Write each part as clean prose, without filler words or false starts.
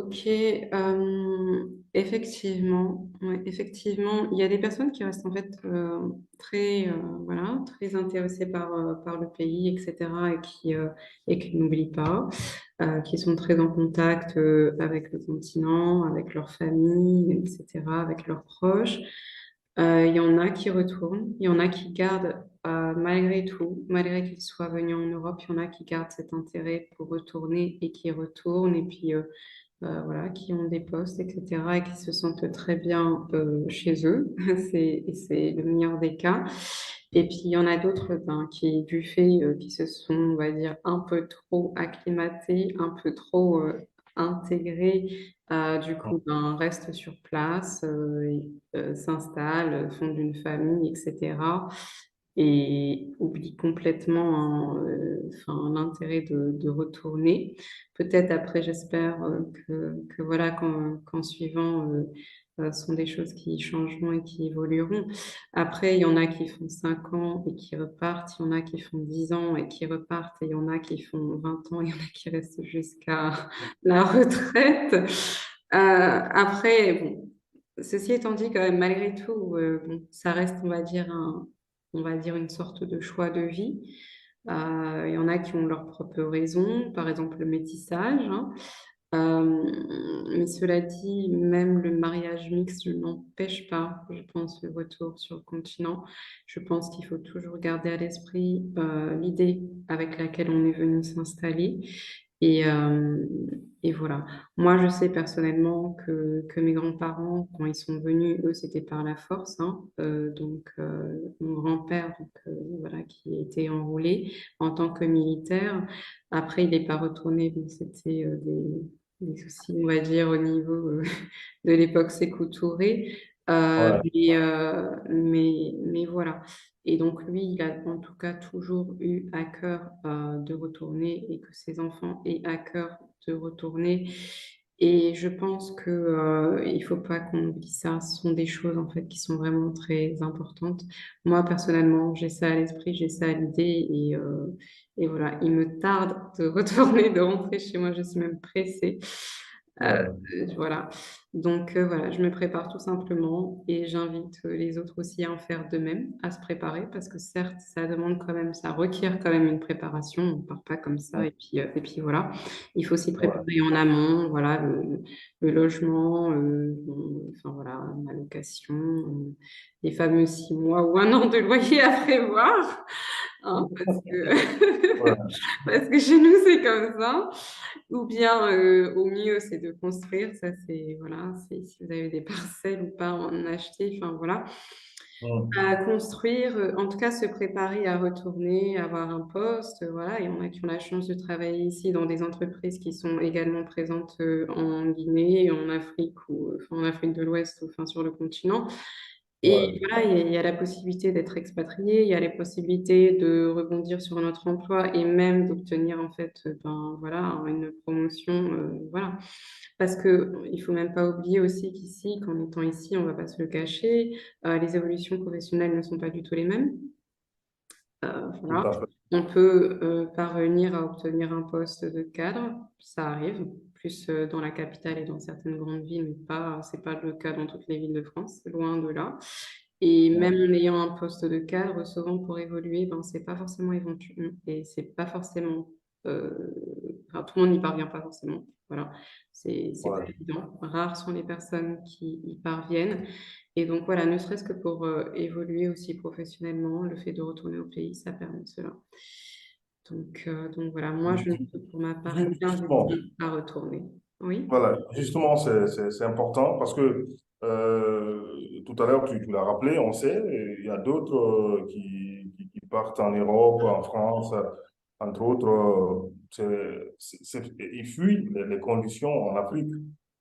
Ok, effectivement, ouais, effectivement, il y a des personnes qui restent en fait très, voilà, très intéressées par le pays, etc., et qui n'oublient pas, qui sont très en contact avec le continent, avec leur famille, etc., avec leurs proches. Il y en a qui retournent, il y en a qui gardent, malgré tout, malgré qu'ils soient venus en Europe, il y en a qui gardent cet intérêt pour retourner et qui retournent, et puis voilà, qui ont des postes, etc., et qui se sentent très bien chez eux. Et c'est le meilleur des cas. Et puis, il y en a d'autres ben, qui, du fait, qui se sont, on va dire, un peu trop acclimatés, un peu trop intégrés, du coup, ben, restent sur place, s'installent, font d'une famille, etc., et oublient complètement hein, enfin, l'intérêt de retourner. Peut-être après, j'espère que voilà, qu'en suivant, sont des choses qui changeront et qui évolueront. Après, il y en a qui font 5 ans et qui repartent, il y en a qui font 10 ans et qui repartent, et il y en a qui font 20 ans, il y en a qui restent jusqu'à la retraite. Après, bon, ceci étant dit, quand même, malgré tout, bon, ça reste, on va dire une sorte de choix de vie. Il y en a qui ont leurs propres raisons, par exemple le métissage, hein. Mais cela dit, même le mariage mixte n'empêche pas, je pense, le retour sur le continent. Je pense qu'il faut toujours garder à l'esprit l'idée avec laquelle on est venu s'installer. Et, euh, et voilà. Moi, je sais personnellement que mes grands-parents, quand ils sont venus, eux, c'était par la force, hein. Donc, mon grand-père, donc, voilà, qui était enrôlé en tant que militaire. Après, il n'est pas retourné, donc c'était des soucis, on va dire, au niveau de l'époque Sékou Touré. Ouais, Mais voilà. Et donc, lui, il a en tout cas toujours eu à cœur de retourner et que ses enfants aient à cœur de retourner. Et je pense que, il faut pas qu'on oublie ça. Ce sont des choses, en fait, qui sont vraiment très importantes. Moi, personnellement, j'ai ça à l'esprit, j'ai ça à l'idée. Et voilà, il me tarde de retourner, de rentrer chez moi. Je suis même pressée. Euh, ouais, voilà. Donc voilà, je me prépare tout simplement et j'invite les autres aussi à en faire de même, à se préparer parce que certes, ça demande quand même, ça requiert quand même une préparation. On ne part pas comme ça et puis voilà. Il faut s'y ouais. préparer en amont, voilà, le logement, enfin voilà, la location, les fameux 6 mois ou un an de loyer à prévoir, hein, parce que Ouais. parce que chez nous c'est comme ça. Ou bien, au mieux, c'est de construire. Ça, c'est, voilà, c'est si vous avez des parcelles ou pas, en acheter. Enfin, voilà. Mm. À construire, en tout cas, se préparer à retourner, avoir un poste. Voilà. Il y en a qui ont la chance de travailler ici dans des entreprises qui sont également présentes en Guinée, en Afrique ou enfin, en Afrique de l'Ouest, ou enfin, sur le continent. Et Ouais. voilà, il y a la possibilité d'être expatrié, il y a les possibilités de rebondir sur notre emploi et même d'obtenir en fait, ben voilà, une promotion, voilà. Parce que il faut même pas oublier aussi qu'ici, qu'en étant ici, on va pas se le cacher, les évolutions professionnelles ne sont pas du tout les mêmes. Tout Voilà. à fait. On peut parvenir à obtenir un poste de cadre, ça arrive, plus dans la capitale et dans certaines grandes villes, mais pas, c'est pas le cas dans toutes les villes de France, loin de là. Et même Ouais. en ayant un poste de cadre, souvent pour évoluer, ben, c'est pas forcément éventuel et c'est pas forcément, enfin, tout le monde n'y parvient pas forcément. Voilà, c'est pas Ouais. évident. Rares sont les personnes qui y parviennent. Et donc voilà, ne serait-ce que pour évoluer aussi professionnellement, le fait de retourner au pays, ça permet cela. Donc voilà, moi je ne peux pour ma part qu'inviter Justement, à retourner. Oui. voilà, justement, c'est important parce que tout à l'heure, tu l'as rappelé, on sait, il y a d'autres qui partent en Europe, en France, entre autres, ils fuient les conditions en Afrique.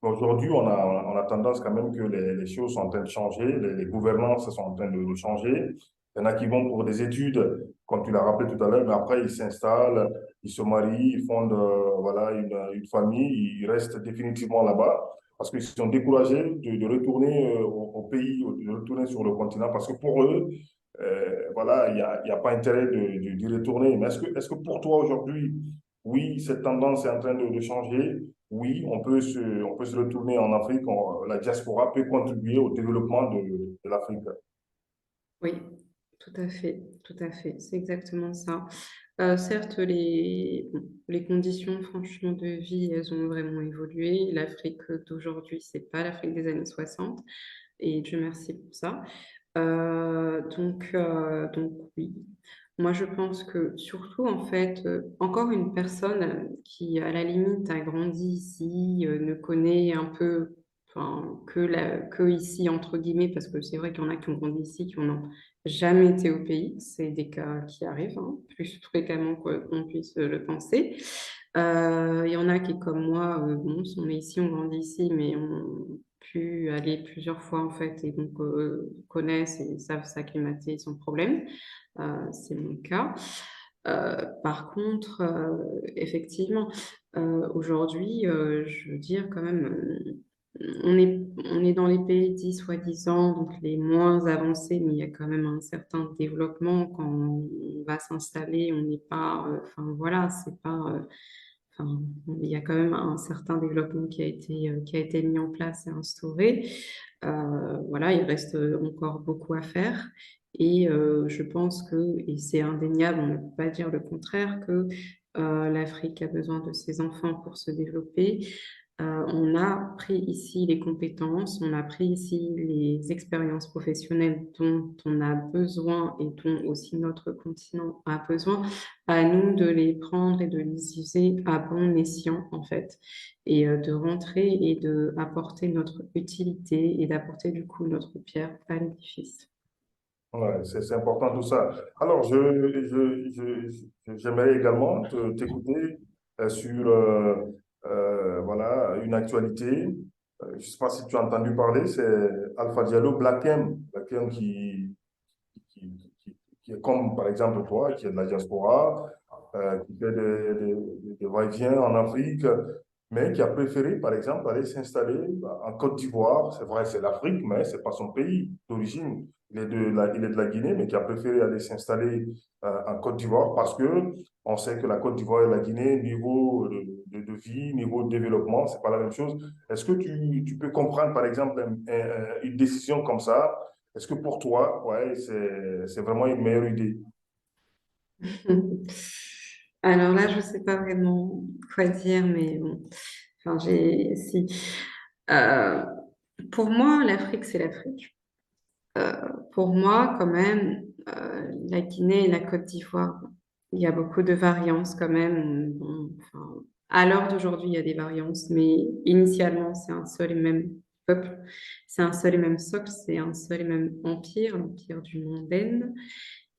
Mais aujourd'hui, on a tendance quand même que les choses sont en train de changer, les gouvernances sont en train de changer. Il y en a qui vont pour des études, comme tu l'as rappelé tout à l'heure, mais après, ils s'installent, ils se marient, ils fondent voilà, une famille, ils restent définitivement là-bas parce qu'ils sont découragés de retourner au pays, de retourner sur le continent parce que pour eux, voilà, il y a pas intérêt d'y retourner. Mais est-ce que pour toi aujourd'hui, oui, cette tendance est en train de changer? oui, on peut se retourner en Afrique, la diaspora peut contribuer au développement de l'Afrique. Oui, tout à fait, c'est exactement ça. Certes, bon, les conditions, franchement, de vie, elles ont vraiment évolué. L'Afrique d'aujourd'hui, c'est pas l'Afrique des années 60, et Dieu merci pour ça. Donc oui. Moi, je pense que surtout, en fait, encore une personne qui, à la limite, a grandi ici, ne connaît un peu, enfin, que ici, entre guillemets, parce que c'est vrai qu'il y en a qui ont grandi ici, qui n'ont jamais été au pays. C'est des cas qui arrivent, hein, plus fréquemment qu'on puisse le penser. Il y en a qui, comme moi, bon, sont nés ici, ont grandi ici, mais ont pu aller plusieurs fois, en fait, et donc connaissent et savent s'acclimater sans problème. C'est mon cas. Par contre, effectivement, aujourd'hui, je veux dire quand même, on est dans les pays dits soi-disant, donc les moins avancés, mais il y a quand même un certain développement quand on va s'installer. On n'est pas, enfin voilà, c'est pas, enfin, il y a quand même un certain développement qui a été mis en place et instauré. Voilà, il reste encore beaucoup à faire. Et je pense que, et c'est indéniable, on ne peut pas dire le contraire, que l'Afrique a besoin de ses enfants pour se développer. On a pris ici les compétences, on a pris ici les expériences professionnelles dont on a besoin et dont aussi notre continent a besoin. À nous de les prendre et de les user à bon escient, en fait, et de rentrer et de apporter notre utilité et d'apporter du coup notre pierre à l'édifice. Ouais, c'est important tout ça. Alors, j'aimerais également t'écouter sur voilà, une actualité. Je ne sais pas si tu as entendu parler, c'est Alpha Diallo, Black M. Black M qui est comme, par exemple, toi, qui est de la diaspora, qui fait des va-et-vient en Afrique, mais qui a préféré, par exemple, aller s'installer en Côte d'Ivoire. C'est vrai, c'est l'Afrique, mais ce n'est pas son pays d'origine. Il est de la Guinée, mais qui a préféré aller s'installer en Côte d'Ivoire parce que on sait que la Côte d'Ivoire et la Guinée, niveau de vie, niveau de développement, c'est pas la même chose. Est-ce que tu peux comprendre, par exemple, une décision comme ça? Est-ce que pour toi, ouais, c'est vraiment une meilleure idée? Alors là, je ne sais pas vraiment quoi dire, mais bon, enfin, si. Euh, pour moi, l'Afrique, c'est l'Afrique. Pour moi, quand même, la Guinée et la Côte d'Ivoire, il y a beaucoup de variances quand même. Bon, enfin, à l'heure d'aujourd'hui, il y a des variances, mais initialement, c'est un seul et même peuple, c'est un seul et même socle, c'est un seul et même empire, l'empire du Monde.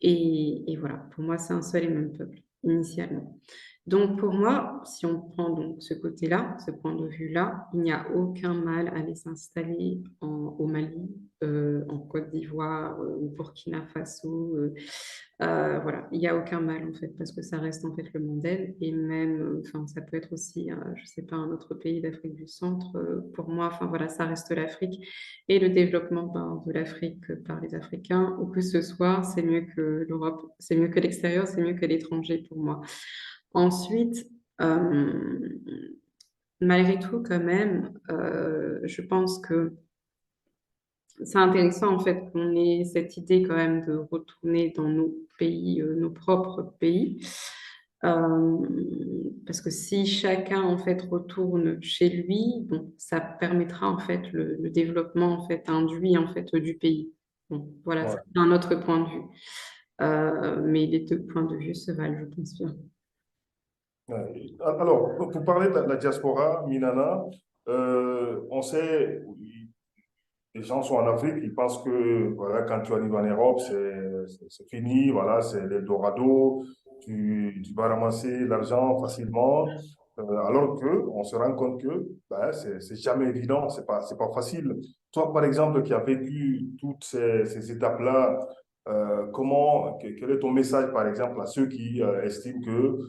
Et voilà, pour moi, c'est un seul et même peuple, initialement. Donc, pour moi, si on prend donc ce côté-là, ce point de vue-là, il n'y a aucun mal à aller s'installer au Mali, en Côte d'Ivoire, au Burkina Faso. Voilà, il n'y a aucun mal en fait, parce que ça reste en fait le Mandel. Et même, enfin, ça peut être aussi, je ne sais pas, un autre pays d'Afrique du Centre. Pour moi, enfin voilà, ça reste l'Afrique. Et le développement ben, de l'Afrique par les Africains, où que ce soit, c'est mieux que l'Europe, c'est mieux que l'extérieur, c'est mieux que l'étranger pour moi. Ensuite, malgré tout, quand même, je pense que c'est intéressant en fait qu'on ait cette idée quand même de retourner dans nos pays, nos propres pays. Euh, Parce que si chacun en fait retourne chez lui, bon, ça permettra en fait le développement en fait induit en fait du pays. Bon, voilà, c'est Ouais. un autre point de vue. Mais les deux points de vue se valent, je pense bien. Ouais. Alors, pour parler de la diaspora, Minana, on sait, les gens sont en Afrique, ils pensent que voilà, quand tu arrives en Europe, c'est fini, voilà, c'est l'Eldorado, tu vas ramasser l'argent facilement, alors que on se rend compte que ben, c'est jamais évident, c'est pas facile. Toi, par exemple, qui as vécu toutes ces étapes-là, quel est ton message, par exemple, à ceux qui estiment que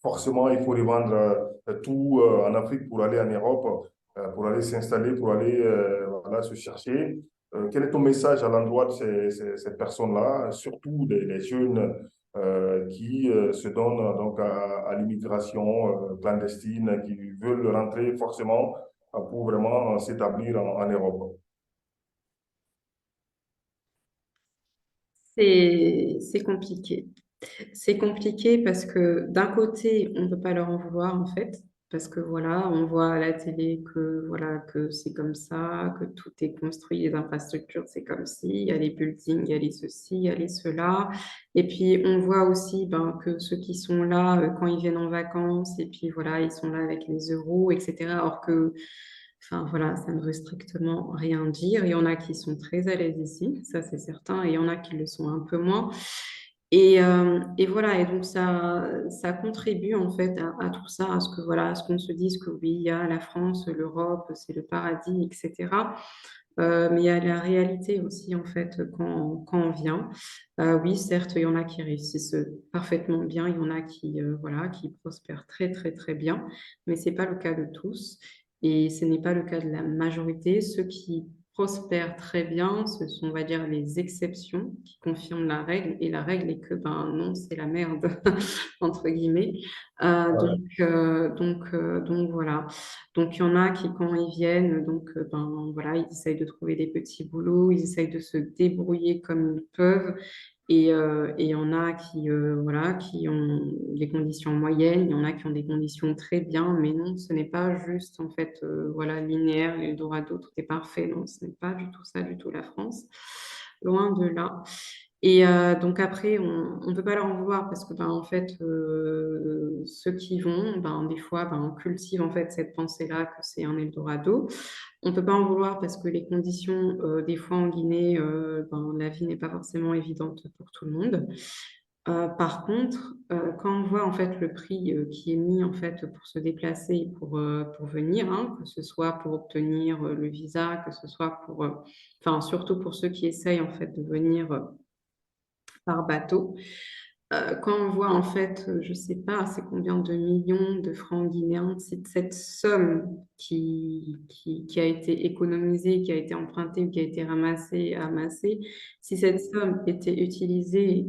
forcément il faut revendre tout en Afrique pour aller en Europe? Pour aller s'installer, pour aller voilà, se chercher. Quel est ton message à l'endroit de ces personnes-là, surtout les jeunes qui se donnent donc à l'immigration clandestine, qui veulent rentrer forcément pour vraiment s'établir en Europe. C'est compliqué. C'est compliqué parce que d'un côté, on ne peut pas leur en vouloir en fait, parce que voilà, on voit à la télé que voilà que c'est comme ça, que tout est construit, les infrastructures c'est comme ci, il y a les buildings, il y a les ceci, il y a les cela, et puis on voit aussi ben, que ceux qui sont là quand ils viennent en vacances, et puis voilà, ils sont là avec les euros, etc. Alors que enfin voilà, ça ne veut strictement rien dire. Il y en a qui sont très à l'aise ici, ça c'est certain, et il y en a qui le sont un peu moins. Et voilà, et donc ça contribue en fait à tout ça, à ce que voilà, à ce qu'on se dise que oui, il y a la France, l'Europe, c'est le paradis, etc. Mais il y a la réalité aussi en fait quand on vient. Oui, certes, il y en a qui réussissent parfaitement bien, il y en a qui voilà, qui prospèrent très très très bien, mais c'est pas le cas de tous et ce n'est pas le cas de la majorité. Ceux qui prospèrent très bien, ce sont, on va dire, les exceptions qui confirment la règle. Et la règle est que, ben non, c'est la merde, entre guillemets. Donc voilà. Donc il y en a qui, quand ils viennent, donc ben voilà, ils essayent de trouver des petits boulots, ils essayent de se débrouiller comme ils peuvent. Et il y en a qui, voilà, qui ont des conditions moyennes, il y en a qui ont des conditions très bien, mais non, ce n'est pas juste en fait, voilà, linéaire, l'Eldorado, tout est parfait. Non, ce n'est pas du tout ça, du tout la France. Loin de là. Et donc après, on ne peut pas leur en vouloir parce que ben, en fait, ceux qui vont, ben, des fois, ben, on cultive en fait cette pensée-là que c'est un Eldorado. On ne peut pas en vouloir parce que les conditions, des fois en Guinée, ben, la vie n'est pas forcément évidente pour tout le monde. Par contre, quand on voit en fait le prix qui est mis en fait pour se déplacer pour venir, hein, que ce soit pour obtenir le visa, que ce soit pour, enfin surtout pour ceux qui essayent en fait de venir par bateau, quand on voit en fait, je ne sais pas, c'est combien de millions de francs guinéens, c'est cette somme qui a été économisée, qui a été empruntée ou qui a été amassée, si cette somme était utilisée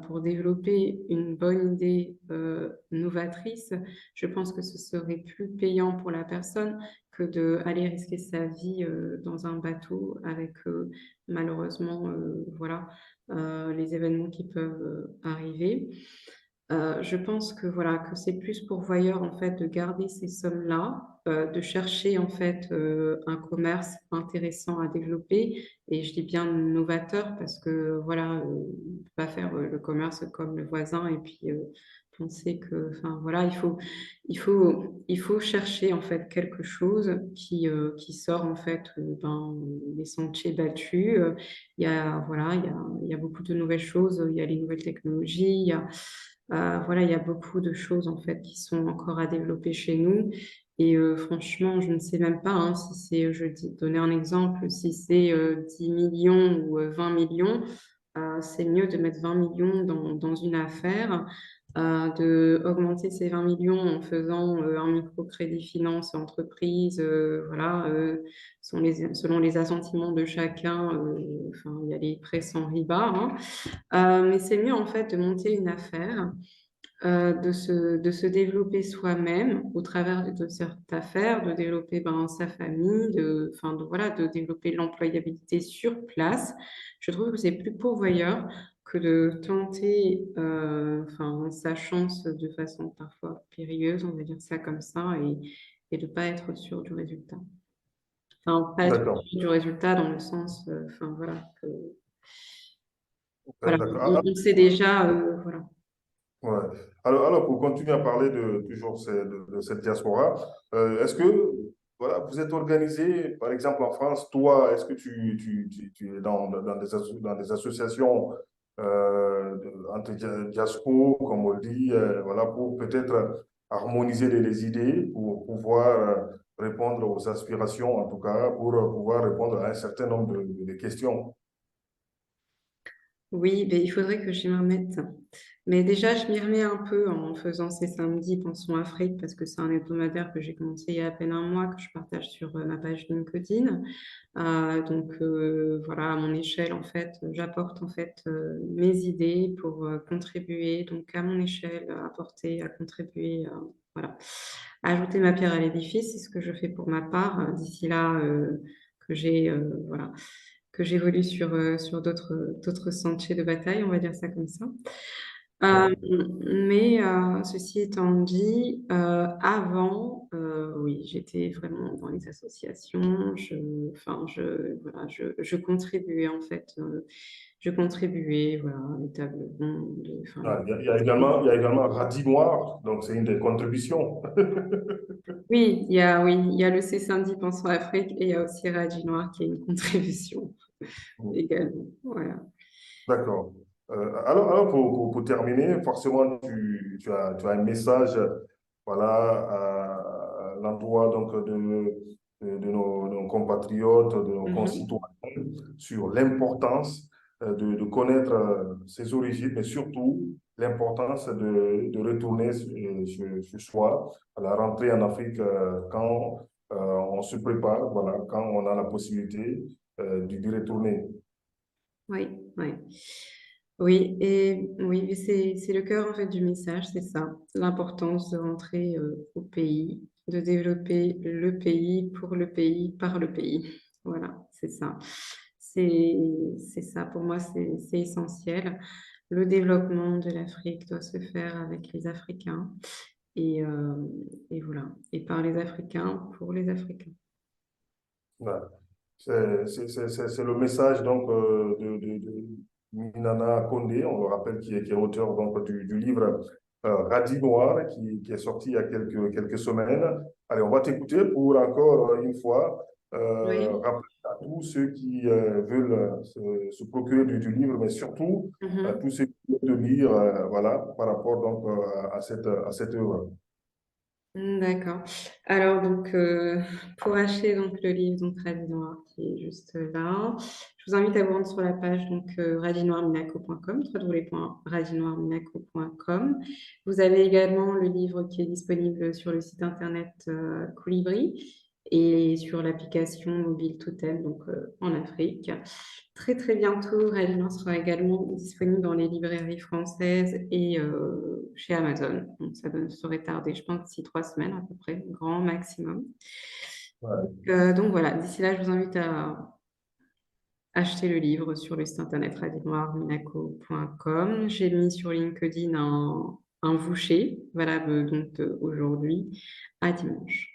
pour développer une bonne idée novatrice, je pense que ce serait plus payant pour la personne que d'aller risquer sa vie dans un bateau avec malheureusement, voilà les événements qui peuvent arriver. Je pense que voilà que c'est plus pourvoyeur en fait de garder ces sommes-là, de chercher en fait un commerce intéressant à développer et je dis bien novateur parce que voilà on peut pas faire le commerce comme le voisin et puis penser que enfin voilà il faut chercher en fait quelque chose qui sort en fait ben, des sentiers battus. Il y a voilà il y a beaucoup de nouvelles choses, il y a les nouvelles technologies, il y a voilà, il y a beaucoup de choses en fait qui sont encore à développer chez nous. Et franchement, je ne sais même pas hein, si c'est, je vais te donner un exemple, si c'est 10 millions ou 20 millions, c'est mieux de mettre 20 millions dans une affaire, de augmenter ces 20 millions en faisant un microcrédit finance entreprise, voilà, selon les assentiments de chacun, enfin, il y a les prêts sans riba, hein. Mais c'est mieux en fait de monter une affaire, de se développer soi-même au travers de cette affaire, de développer ben, sa famille, enfin, voilà, de développer l'employabilité sur place. Je trouve que c'est plus pourvoyeur que de tenter enfin, sa chance de façon parfois périlleuse, on va dire ça comme ça, et de ne pas être sûr du résultat. Enfin, pas être D'accord. sûr du résultat dans le sens, enfin voilà, voilà, D'accord. on sait déjà, voilà. Ouais. Alors, pour continuer à parler toujours de cette diaspora, est-ce que voilà, vous êtes organisé, par exemple en France, toi, est-ce que tu es dans des associations entre diaspora, comme on le dit, voilà, pour peut-être harmoniser les idées, pour pouvoir répondre aux aspirations, en tout cas, pour pouvoir répondre à un certain nombre de questions? Oui, ben, il faudrait que je m'y remette. Mais déjà, je m'y remets un peu en faisant ces samedis Pensons Afrique, parce que c'est un hebdomadaire que j'ai commencé il y a à peine un mois, que je partage sur ma page LinkedIn. Donc voilà, à mon échelle, en fait, j'apporte en fait mes idées pour contribuer, donc à mon échelle, à apporter, à contribuer, voilà, à ajouter ma pierre à l'édifice. C'est ce que je fais pour ma part. D'ici là, que j'ai voilà, que j'évolue sur d'autres sentiers de bataille, on va dire ça comme ça. Euh, Ouais. mais ceci étant dit, avant, oui, j'étais vraiment dans les associations. Enfin, voilà, je contribuais en fait. Je contribuais, voilà, à l'établissement enfin, Ah, il y a également Radis Noir, donc c'est une des contributions. oui, il y a le C-Syndic Pensons Afrique et il y a aussi Radis Noir qui est une contribution également. Voilà. D'accord. Alors pour terminer, forcément, tu as un message voilà, à l'endroit donc, de nos compatriotes, de nos Mhm. concitoyens, sur l'importance de connaître ses origines, mais surtout l'importance de retourner chez soi à la rentrée en Afrique quand on se prépare, voilà, quand on a la possibilité d'y retourner. Oui, oui. Oui, et oui, mais c'est le cœur en fait du message, c'est ça, l'importance de rentrer au pays, de développer le pays pour le pays, par le pays. Voilà, c'est ça. C'est c'est ça, pour moi, c'est essentiel. Le développement de l'Afrique doit se faire avec les Africains et, euh, et voilà, et par les Africains pour les Africains. Voilà. C'est le message donc de Minana Condé, on le rappelle, qui est auteur donc, du livre Radis Noir, qui est sorti il y a quelques semaines. Allez, on va t'écouter pour encore une fois Oui. rappeler à tous ceux qui veulent se procurer du livre, mais surtout à tous Mhm. ceux qui veulent le lire, voilà, par rapport donc à cette œuvre. D'accord. Alors donc pour acheter donc le livre donc Radis Noir qui est juste là, je vous invite à vous rendre sur la page donc radinoirminaco.com, www.radinoirminaco.com. Vous avez également le livre qui est disponible sur le site internet Colibri et sur l'application mobile Totem donc en Afrique. Très très bientôt, Radinoir sera également disponible dans les librairies françaises et chez Amazon. Donc ça serait tardé, je pense, d'ici 3 semaines à peu près, grand maximum. Ouais. Donc voilà, d'ici là, je vous invite à acheter le livre sur le site internet radinoirminaco.com. J'ai mis sur LinkedIn un voucher valable donc aujourd'hui à dimanche.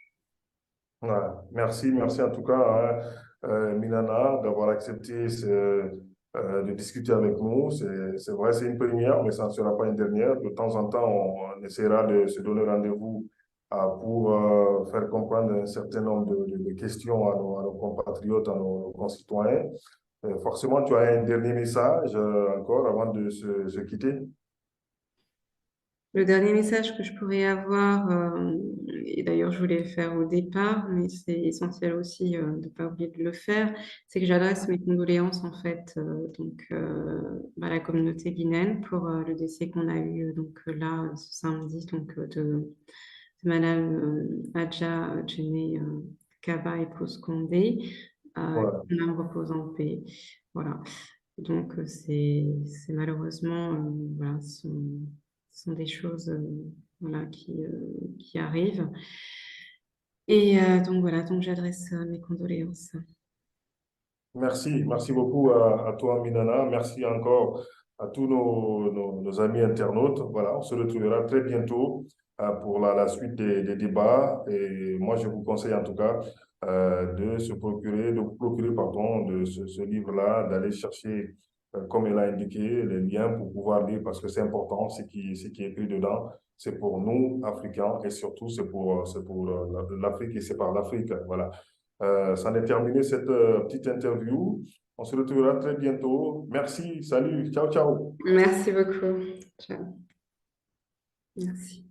Voilà. Merci en tout cas, hein, Milana, d'avoir accepté de discuter avec nous. C'est vrai, c'est une première, mais ça ne sera pas une dernière. De temps en temps, on essaiera de se donner rendez-vous pour faire comprendre un certain nombre de questions à nos compatriotes, à nos concitoyens. Forcément, tu as un dernier message encore avant de se quitter. Le dernier message que je pourrais avoir, et d'ailleurs je voulais le faire au départ, mais c'est essentiel aussi de ne pas oublier de le faire, c'est que j'adresse mes condoléances en fait à la communauté guinéenne pour le décès qu'on a eu là ce samedi de Madame Adja Djene Kaba épouse Condé, Voilà. que l'âme repose en paix. Voilà. Donc, c'est malheureusement, voilà, ce sont des choses voilà, qui arrivent. Et donc, voilà, donc j'adresse mes condoléances. Merci beaucoup à toi, Minana. Merci encore à tous nos amis internautes. Voilà, on se retrouvera très bientôt pour la suite des débats. Et moi, je vous conseille en tout cas de vous procurer, pardon, de ce livre-là, d'aller chercher, comme elle a indiqué, les liens pour pouvoir lire parce que c'est important, ce qui est écrit dedans. C'est pour nous, Africains, et surtout, c'est pour l'Afrique et c'est par l'Afrique. Voilà. Ça en est terminé cette petite interview. On se retrouvera très bientôt. Merci, salut, ciao, ciao. Merci beaucoup. Ciao. Merci.